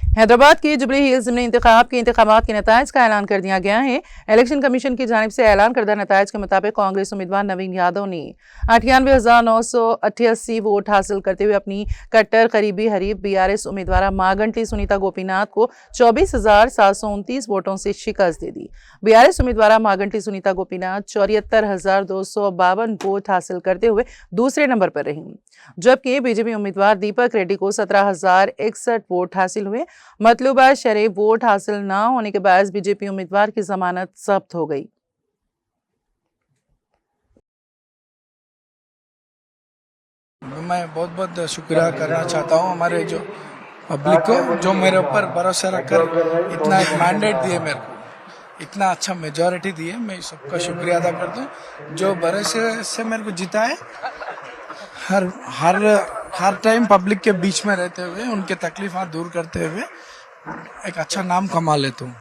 हैदराबाद के jubilee hills ज़िमनी इंतखाब के इंतखाबात के नताइज का ऐलान कर दिया गया है। इलेक्शन कमीशन की जानिब से ऐलान करदा नताइज के मुताबिक कांग्रेस उम्मीदवार नवीन यादव ने 98,988 वोट हासिल करते हुए अपनी कट्टर करीबी हरीफ BRS उम्मीदवार मागंटी सुनीता गोपीनाथ को 24,729 वोटों से शिकस्त दे दी। BRS उम्मीदवार मागंटी सुनीता गोपीनाथ 74,252 वोट हासिल करते हुए दूसरे नंबर पर रही, जबकि बीजेपी उम्मीदवार दीपक रेड्डी को 17,061 वोट हासिल हुए। मतलूबा शरह वोट हासिल न होने के बाद बीजेपी उम्मीदवार की जमानत जब्त हो गई। मैं बहुत बहुत शुक्रिया करना चाहता हूँ हमारे जो पब्लिक को, जो मेरे ऊपर भरोसा रखकर इतना एक मैंडेट दिए, मेरे को इतना अच्छा मेजॉरिटी दी है। मैं सबका शुक्रिया अदा करता हूँ जो भरोसे से मेरे को जीता है। हर टाइम पब्लिक के बीच में रहते हुए उनके तकलीफ दूर करते हुए एक अच्छा नाम कमा लेता हूँ।